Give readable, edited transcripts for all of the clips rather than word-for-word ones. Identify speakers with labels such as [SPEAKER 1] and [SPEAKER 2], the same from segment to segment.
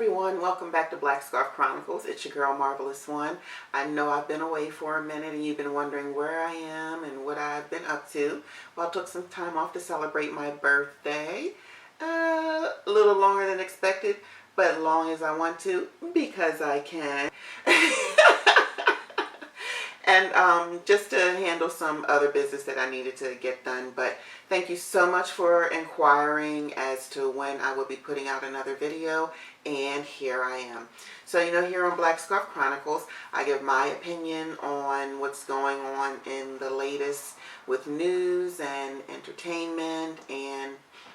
[SPEAKER 1] everyone, welcome back to Black Scarf Chronicles. It's your girl Marvelous One. I know I've been away for a minute and you've been wondering where I am and what I've been up to. Well, I took some time off to celebrate my birthday. A little longer than expected, but as long as I want to, because I can. And just to handle some other business that I needed to get done. But thank you so much for inquiring as to when I will be putting out another video. And here I am. So, here on Black Scarf Chronicles, I give my opinion on what's going on in the latest with news and entertainment and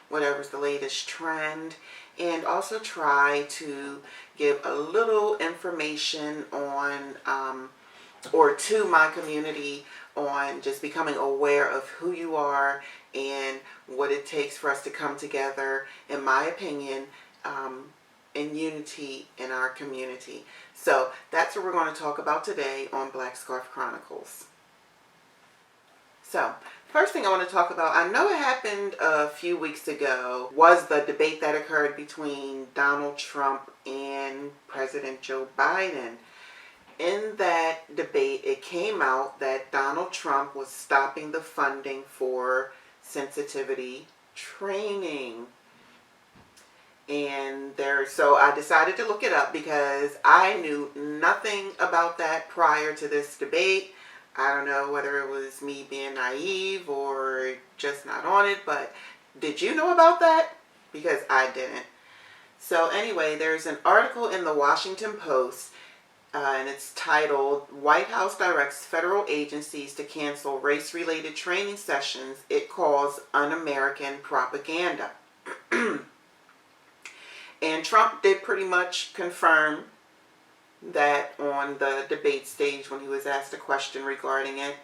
[SPEAKER 1] whatever's the latest trend. And also try to give a little information on or to my community on just becoming aware of who you are and what it takes for us to come together, in my opinion, in unity in our community. So that's what we're going to talk about today on Black Scarf Chronicles. So first thing I want to talk about, I know it happened a few weeks ago, was the debate that occurred between Donald Trump and President Joe Biden. In that debate, it came out that Donald Trump was stopping the funding for sensitivity training. And so I decided to look it up because I knew nothing about that prior to this debate. I don't know whether it was me being naive or just not on it, but did you know about that? Because I didn't. So anyway, there's an article in the Washington Post and it's titled, "White House Directs Federal Agencies to Cancel Race-Related Training Sessions It Calls Un-American Propaganda." And Trump did pretty much confirm that on the debate stage when he was asked a question regarding it.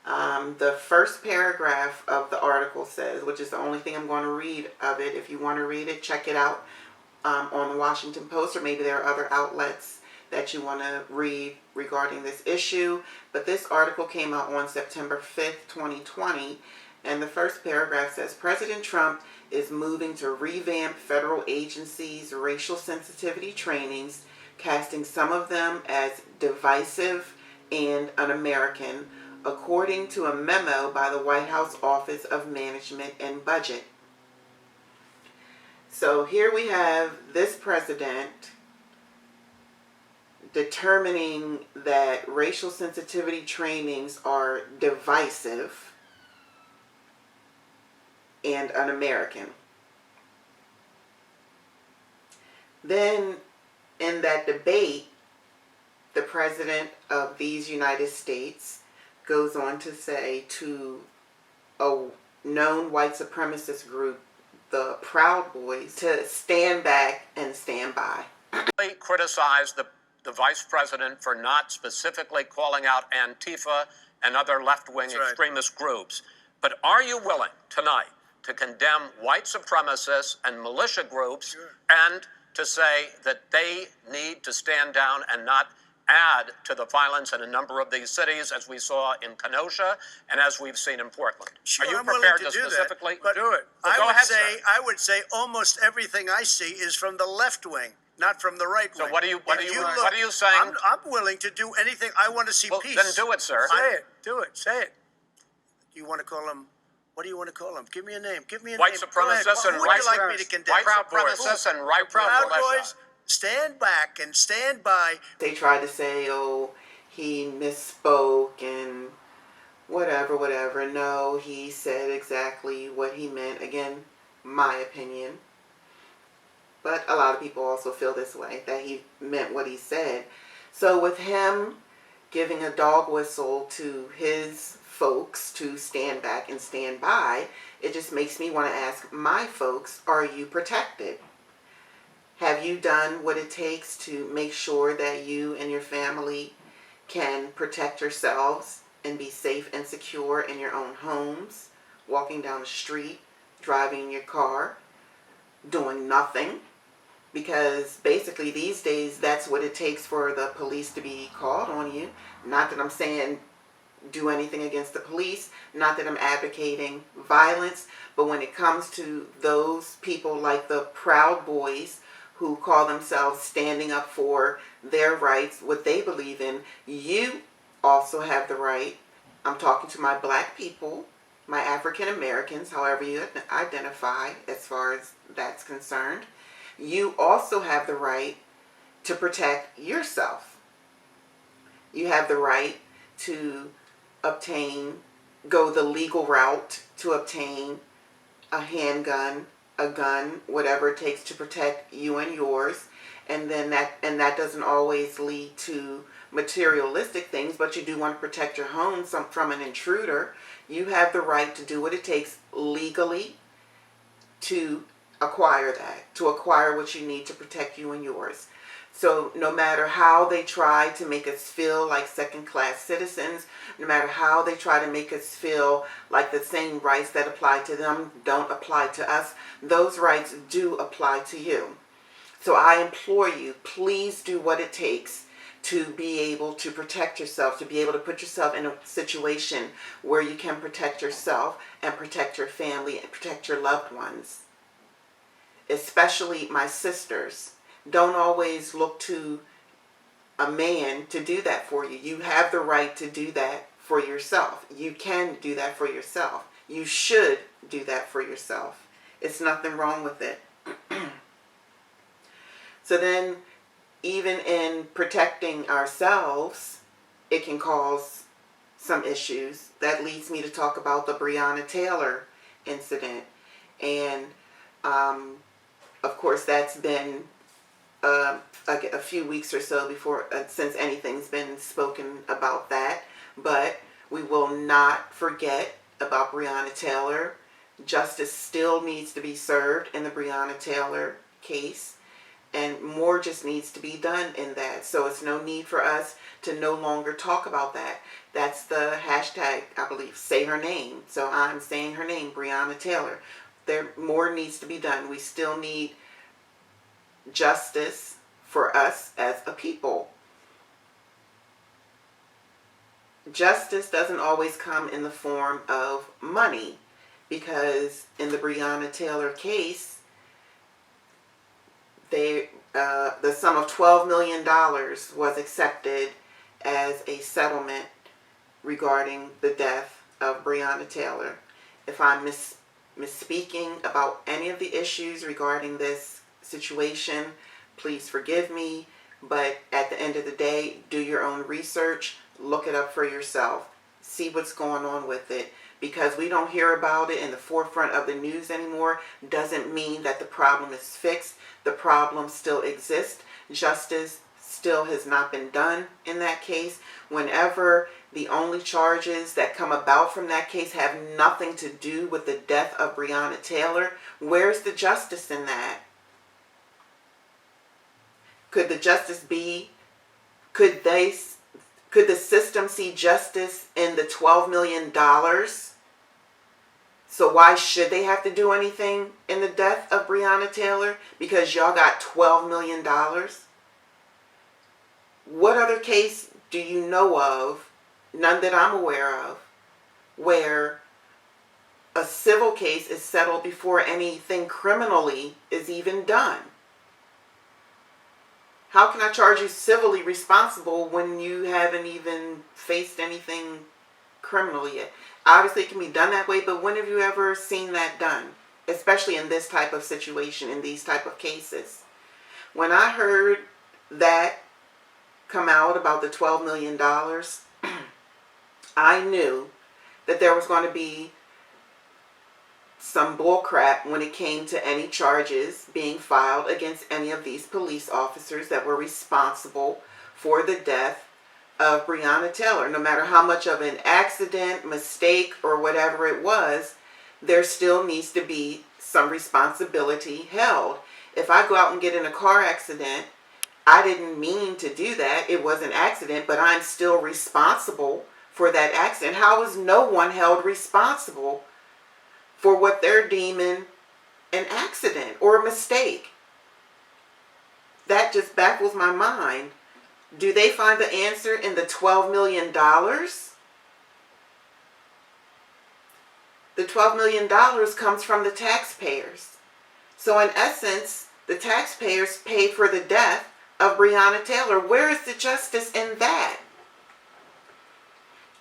[SPEAKER 1] The first paragraph of the article says, which is the only thing I'm going to read of it. If you want to read it, check it out on the Washington Post, or maybe there are other outlets that you want to read regarding this issue. But this article came out on September 5th, 2020. And the first paragraph says, President Trump is moving to revamp federal agencies' racial sensitivity trainings, casting some of them as divisive and un-American, according to a memo by the White House Office of Management and Budget. So here we have this president determining that racial sensitivity trainings are divisive and un-American. Then in that debate, the president of these United States goes on to say to a known white supremacist group, the Proud Boys, to stand back and stand by.
[SPEAKER 2] Criticized the vice president for not specifically calling out Antifa and other left-wing extremist groups. But are you willing tonight to condemn white supremacists and militia groups and to say that they need to stand down and not add to the violence in a number of these cities, as we saw in Kenosha and as we've seen in Portland?
[SPEAKER 3] Sure,
[SPEAKER 2] are you
[SPEAKER 3] I'm
[SPEAKER 2] prepared
[SPEAKER 3] willing
[SPEAKER 2] to
[SPEAKER 3] do
[SPEAKER 2] specifically
[SPEAKER 3] that,
[SPEAKER 2] do it? Well,
[SPEAKER 3] I would say almost everything I see is from the left wing, not from the right wing.
[SPEAKER 2] So what are you saying?
[SPEAKER 3] I'm willing to do anything. I want to see peace.
[SPEAKER 2] Then do it, sir.
[SPEAKER 3] Do it. Say it. You want to call them? What do you want to call them? Give me a name. Give me a
[SPEAKER 2] white
[SPEAKER 3] name.
[SPEAKER 2] supremacists and
[SPEAKER 3] who would you like me to condemn?
[SPEAKER 2] White supremacists and right
[SPEAKER 3] Proud Boys. Stand back and stand by.
[SPEAKER 1] They tried to say, oh, he misspoke and whatever. No, he said exactly what he meant. Again, my opinion. But a lot of people also feel this way, that he meant what he said. So with him giving a dog whistle to his folks to stand back and stand by, it just makes me want to ask my folks, are you protected? Have you done what it takes to make sure that you and your family can protect yourselves and be safe and secure in your own homes, walking down the street, driving your car, doing nothing? Because basically these days that's what it takes for the police to be called on you. Not that I'm saying do anything against the police, not that I'm advocating violence, but when it comes to those people like the Proud Boys who call themselves standing up for their rights, what they believe in, you also have the right. I'm talking to my black people, my African Americans, however you identify as far as that's concerned. You also have the right to protect yourself. You have the right to go the legal route to obtain a handgun, a gun, whatever it takes to protect you and yours. And that doesn't always lead to materialistic things, but you do want to protect your home from an intruder. You have the right to do what it takes legally to acquire what you need to protect you and yours. So no matter how they try to make us feel like second-class citizens, no matter how they try to make us feel like the same rights that apply to them don't apply to us, those rights do apply to you. So I implore you, please do what it takes to be able to protect yourself, to be able to put yourself in a situation where you can protect yourself and protect your family and protect your loved ones. Especially my sisters. Don't always look to a man to do that for you. You have the right to do that for yourself. You can do that for yourself. You should do that for yourself. It's nothing wrong with it. So then, even in protecting ourselves, it can cause some issues. That leads me to talk about the Breonna Taylor incident. And, of course, that's been a few weeks or so since anything's been spoken about that. But we will not forget about Breonna Taylor. Justice still needs to be served in the Breonna Taylor case. And more just needs to be done in that. So it's no need for us to no longer talk about that. That's the hashtag, I believe, say her name. So I'm saying her name, Brianna Taylor. More needs to be done. We still need justice for us as a people. Justice doesn't always come in the form of money, because in the Breonna Taylor case, the sum of $12 million was accepted as a settlement regarding the death of Breonna Taylor. If I'm misspeaking about any of the issues regarding this situation, please forgive me. But at the end of the day, do your own research, look it up for yourself, see what's going on with it. Because we don't hear about it in the forefront of the news anymore doesn't mean that the problem is fixed. The problem still exists. Justice still has not been done in that case. Whenever the only charges that come about from that case have nothing to do with the death of Breonna Taylor, where's the justice in that? Could the justice be, could the system see justice in the $12 million? So why should they have to do anything in the death of Breonna Taylor? Because y'all got $12 million? What other case do you know of, none that I'm aware of, where a civil case is settled before anything criminally is even done? How can I charge you civilly responsible when you haven't even faced anything criminally yet? Obviously, it can be done that way, but when have you ever seen that done? Especially in this type of situation, in these type of cases. When I heard that come out about the $12 million, I knew that there was going to be some bullcrap when it came to any charges being filed against any of these police officers that were responsible for the death of Breonna Taylor. No matter how much of an accident, mistake, or whatever it was, there still needs to be some responsibility held. If I go out and get in a car accident, I didn't mean to do that. It was an accident, but I'm still responsible for that accident. How is no one held responsible for what they're deeming an accident or a mistake? That just baffles my mind. Do they find the answer in the $12 million? The $12 million comes from the taxpayers. So in essence, The taxpayers paid for the death of Breonna Taylor. Where is the justice in that?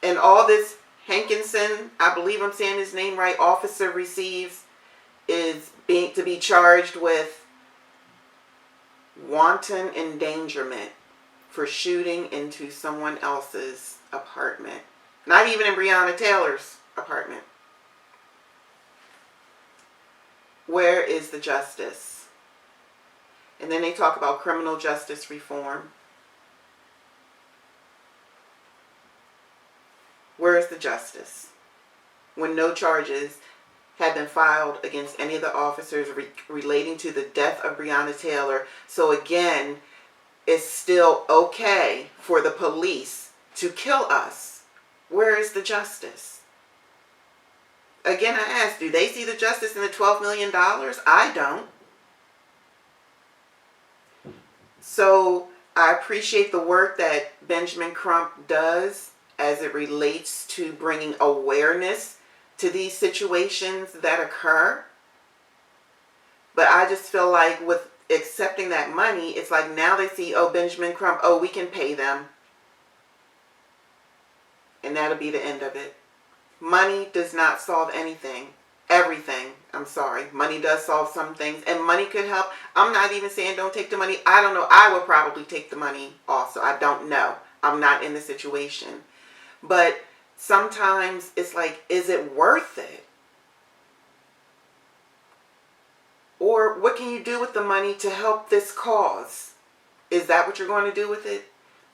[SPEAKER 1] And all this Hankinson, I believe I'm saying his name right, officer receives is being to be charged with wanton endangerment for shooting into someone else's apartment. Not even in Breonna Taylor's apartment. Where is the justice? And then they talk about criminal justice reform. Where is the justice? When no charges had been filed against any of the officers relating to the death of Breonna Taylor. So again, it's still okay for the police to kill us. Where is the justice? Again, I ask, do they see the justice in the $12 million? I don't. So I appreciate the work that Benjamin Crump does as it relates to bringing awareness to these situations that occur. But I just feel like with accepting that money, it's like now they see, oh, Benjamin Crump, oh, we can pay them. And that'll be the end of it. Money does not solve anything. Everything. I'm sorry. Money does solve some things. And money could help. I'm not even saying don't take the money. I don't know. I would probably take the money also. I don't know. I'm not in the situation. But sometimes it's like, is it worth it? Or what can you do with the money to help this cause? Is that what you're going to do with it?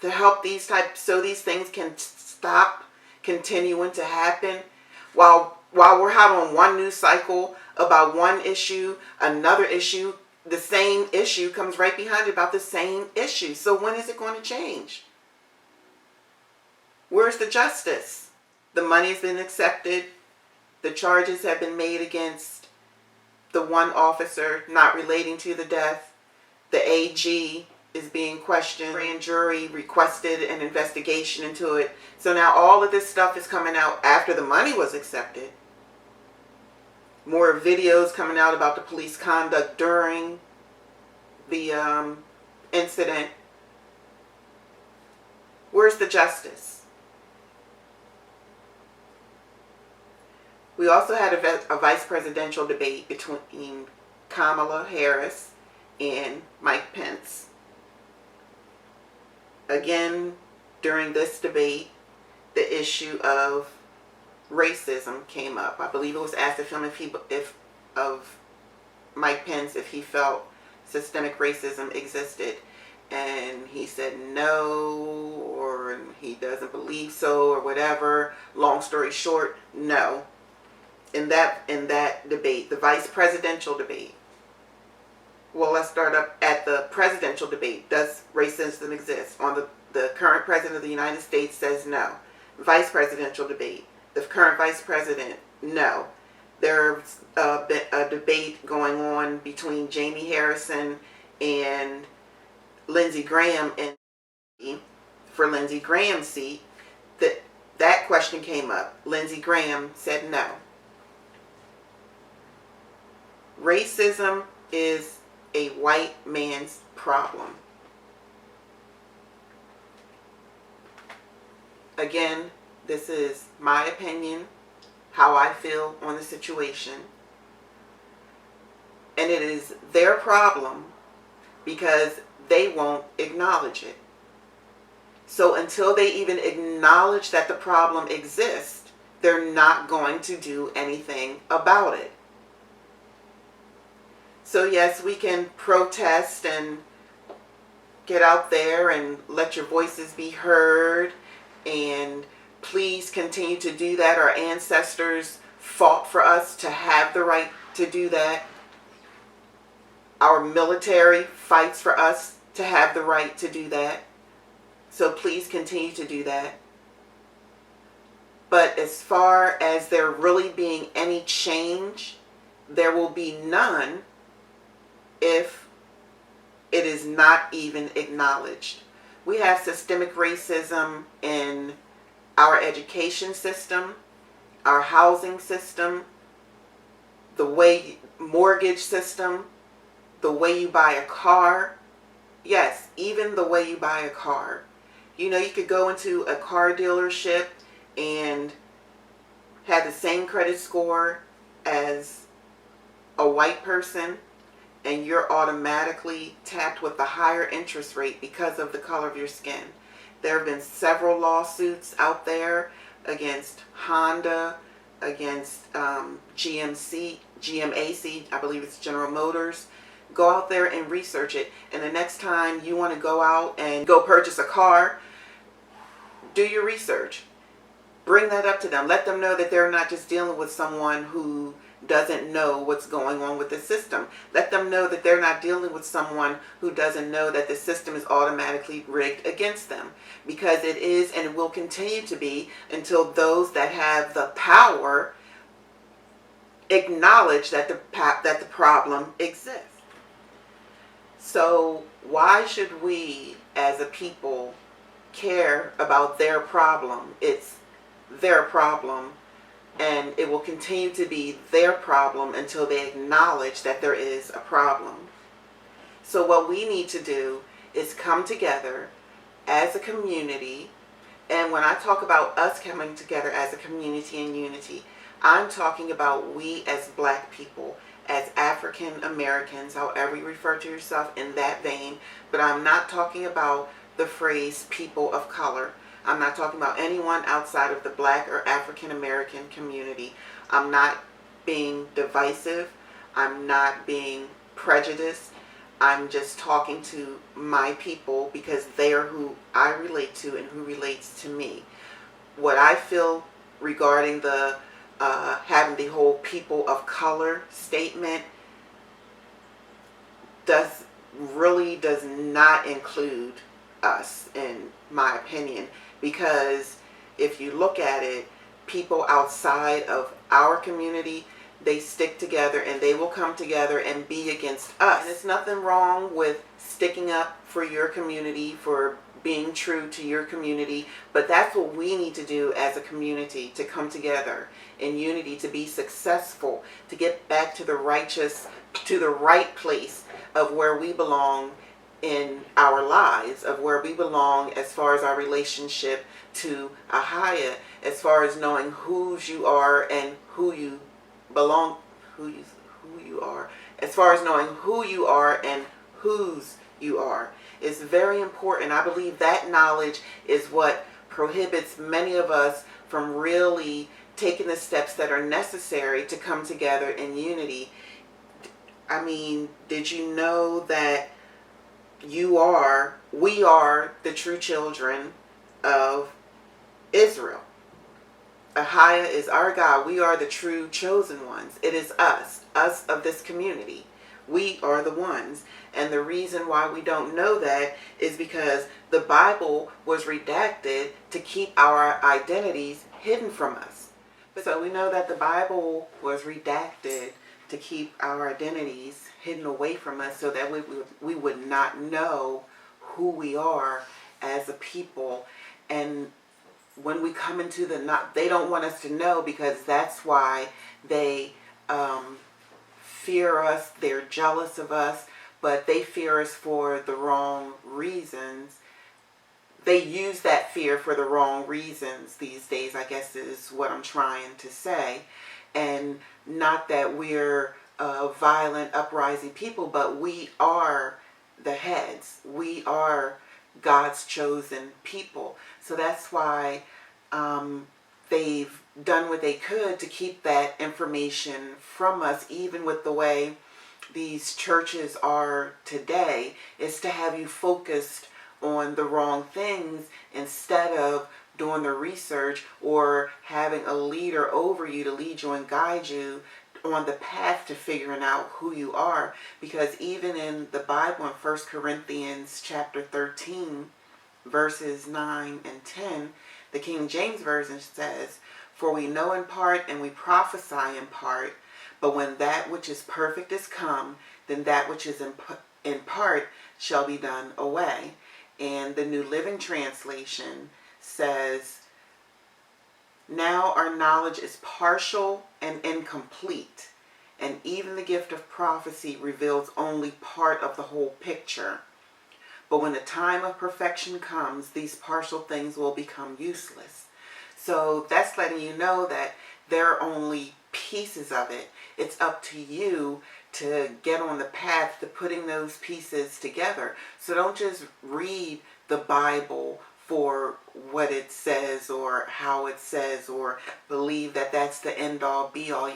[SPEAKER 1] To help these types, so these things can stop continuing to happen? While we're having one news cycle about one issue, another issue, the same issue comes right behind it about the same issue. So when is it going to change? Where's the justice? The money's been accepted. The charges have been made against the one officer not relating to the death. The AG is being questioned. Grand jury requested an investigation into it. So now all of this stuff is coming out after the money was accepted. More videos coming out about the police conduct during the incident. Where's the justice? We also had a vice presidential debate between Kamala Harris and Mike Pence. Again, during this debate, the issue of racism came up. I believe it was asked of him of Mike Pence if he felt systemic racism existed, and he said no, or he doesn't believe so, or whatever. Long story short, no. In that debate, the vice presidential debate. Well, let's start up at the presidential debate. Does racism exist? On the current president of the United States says no. Vice presidential debate. The current vice president, no. There's a debate going on between Jaime Harrison and Lindsey Graham, and for Lindsey Graham's seat, that question came up. Lindsey Graham said no. Racism is a white man's problem. Again, this is my opinion, how I feel on the situation. And it is their problem because they won't acknowledge it. So until they even acknowledge that the problem exists, they're not going to do anything about it. So yes, we can protest and get out there and let your voices be heard, and please continue to do that. Our ancestors fought for us to have the right to do that. Our military fights for us to have the right to do that. So please continue to do that. But as far as there really being any change, there will be none if it is not even acknowledged. We have systemic racism in our education system, our housing system, the mortgage system, the way you buy a car. Yes, even the way you buy a car. You know, you could go into a car dealership and have the same credit score as a white person, and you're automatically tapped with the higher interest rate because of the color of your skin. There have been several lawsuits out there against Honda, against GMAC, I believe it's General Motors. Go out there and research it. And the next time you want to go out and go purchase a car, do your research. Bring that up to them. Let them know that they're not just dealing with someone who doesn't know what's going on with the system. Let them know that they're not dealing with someone who doesn't know that the system is automatically rigged against them. Because it is and will continue to be until those that have the power acknowledge that the problem exists. So why should we as a people care about their problem? It's their problem, and it will continue to be their problem until they acknowledge that there is a problem. So what we need to do is come together as a community. And when I talk about us coming together as a community in unity, I'm talking about we as black people, as African Americans, however you refer to yourself in that vein. But I'm not talking about the phrase people of color. I'm not talking about anyone outside of the black or African American community. I'm not being divisive. I'm not being prejudiced. I'm just talking to my people because they are who I relate to and who relates to me. What I feel regarding the having the whole people of color statement does not include us, in my opinion. Because if you look at it, people outside of our community, they stick together and they will come together and be against us. And it's nothing wrong with sticking up for your community, for being true to your community, but that's what we need to do as a community, to come together in unity, to be successful, to get back to the right place of where we belong in our lives, of where we belong as far as our relationship to Ahaya, as far as knowing whose you are and who you belong, who you are, as far as knowing who you are and whose you are. It's very important. I believe that knowledge is what prohibits many of us from really taking the steps that are necessary to come together in unity. I mean, did you know that we are the true children of Israel? Ahaya is our God. We are the true chosen ones. It is us of this community. We are the ones. And the reason why we don't know that is because the Bible was redacted to keep our identities hidden from us. So we know that the Bible was redacted to keep our identities hidden away from us so that we would not know who we are as a people. And when we come into they don't want us to know, because that's why they fear us. They're jealous of us, but they fear us for the wrong reasons. They use that fear for the wrong reasons these days, I guess is what I'm trying to say. And not that we're violent, uprising people, but we are the heads. We are God's chosen people. So that's why they've done what they could to keep that information from us, even with the way these churches are today, is to have you focused on the wrong things instead of doing the research or having a leader over you to lead you and guide you on the path to figuring out who you are. Because even in the Bible, in 1 Corinthians chapter 13, verses 9 and 10, the King James Version says, "For we know in part and we prophesy in part, but when that which is perfect is come, then that which is in part shall be done away." And the New Living Translation says, "Now our knowledge is partial and incomplete, And even the gift of prophecy reveals only part of the whole picture. But when the time of perfection comes, these partial things will become useless. So that's letting you know that there are only pieces of it. It's up to you to get on the path to putting those pieces together. So don't just read the Bible for what it says or how it says, or believe that that's the end all be all.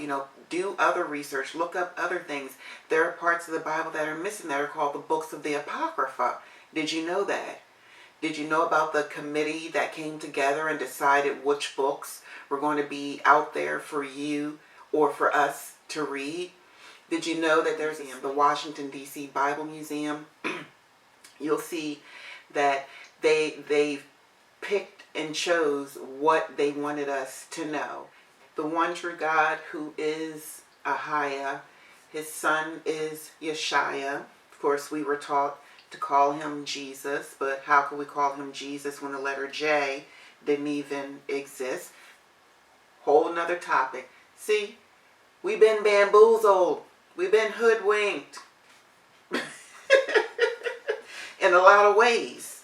[SPEAKER 1] Do other research, look up other things. There are parts of the Bible that are missing that are called the books of the Apocrypha. Did you know that? Did you know about the committee that came together and decided which books were going to be out there for you or for us to read? Did you know that there's the Washington, D.C. Bible Museum? You'll see that they picked and chose what they wanted us to know. The one true God, who is Ahia, his son is Yeshua. Of course, we were taught to call him Jesus, but how could we call him Jesus when the letter J didn't even exist? Whole nother topic. See, we've been bamboozled. We've been hoodwinked in a lot of ways.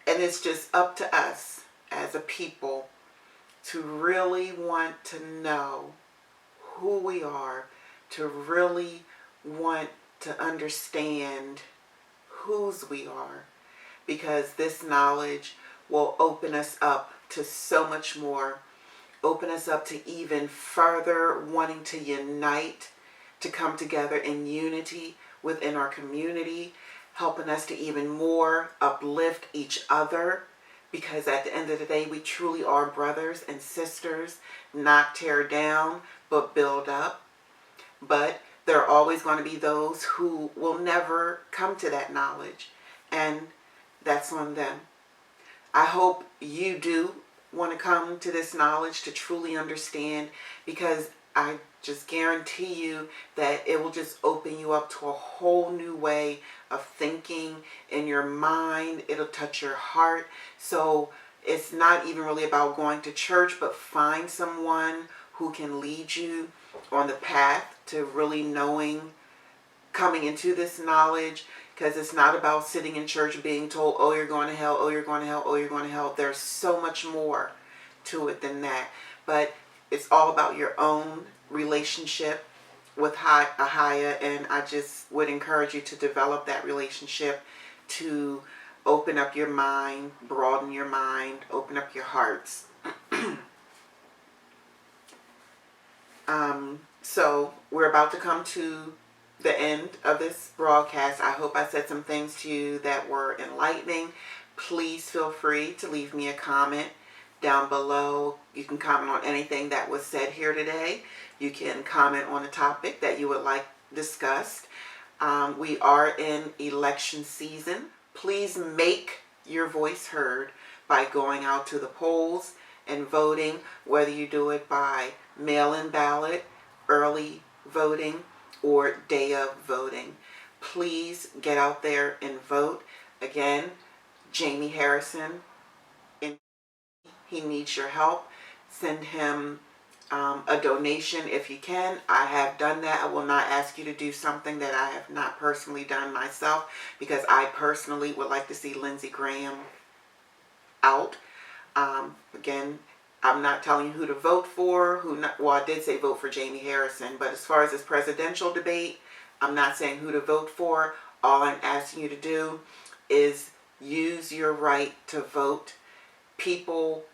[SPEAKER 1] And it's just up to us as a people to really want to know who we are, to really want to understand whose we are, because this knowledge will open us up to so much more, open us up to even further wanting to unite, to come together in unity within our community, helping us to even more uplift each other, because at the end of the day, we truly are brothers and sisters, not tear down, but build up. But there are always going to be those who will never come to that knowledge, and that's on them. I hope you do want to come to this knowledge to truly understand, because I just guarantee you that it will just open you up to a whole new way of thinking in your mind. It'll touch your heart. So it's not even really about going to church, but find someone who can lead you on the path to really knowing, coming into this knowledge, because it's not about sitting in church being told, oh, you're going to hell, oh, you're going to hell, oh, you're going to hell. There's so much more to it than that. But it's all about your own relationship with Ahia, and I just would encourage you to develop that relationship, to open up your mind, broaden your mind, open up your hearts. So we're about to come to the end of this broadcast. I hope I said some things to you that were enlightening. Please feel free to leave me a comment down below. You can comment on anything that was said here today. You can comment on a topic that you would like discussed. We are in election season. Please make your voice heard by going out to the polls and voting, whether you do it by mail-in ballot, early voting, or day of voting. Please get out there and vote. Again, Jaime Harrison, he needs your help. Send him a donation if you can. I have done that. I will not ask you to do something that I have not personally done myself, because I personally would like to see Lindsey Graham out. Again, I'm not telling you who to vote for. Well, I did say vote for Jaime Harrison, but as far as this presidential debate, I'm not saying who to vote for. All I'm asking you to do is use your right to vote. People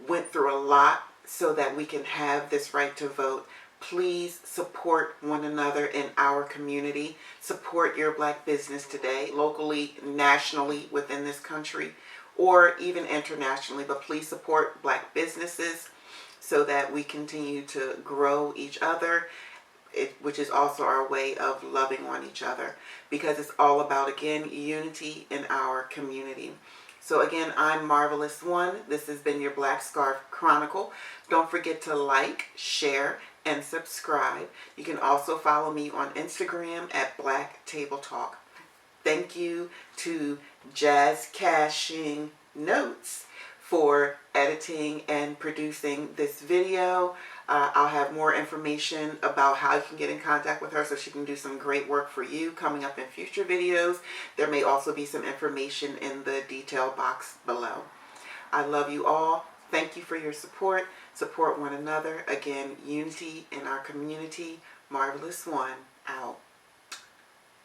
[SPEAKER 1] went through a lot so that we can have this right to vote. Please support one another in our community. Support your black business today, locally, nationally, within this country, or even internationally. But please support black businesses so that we continue to grow each other, which is also our way of loving on each other, because it's all about, again, unity in our community. So again, I'm Marvelous One. This has been your Black Scarf Chronicle. Don't forget to like, share, and subscribe. You can also follow me on Instagram at Black Table Talk. Thank you to JazCashingNotes for editing and producing this video. I'll have more information about how you can get in contact with her so she can do some great work for you coming up in future videos. There may also be some information in the detail box below. I love you all. Thank you for your support. Support one another. Again, unity in our community. Marvelous One out.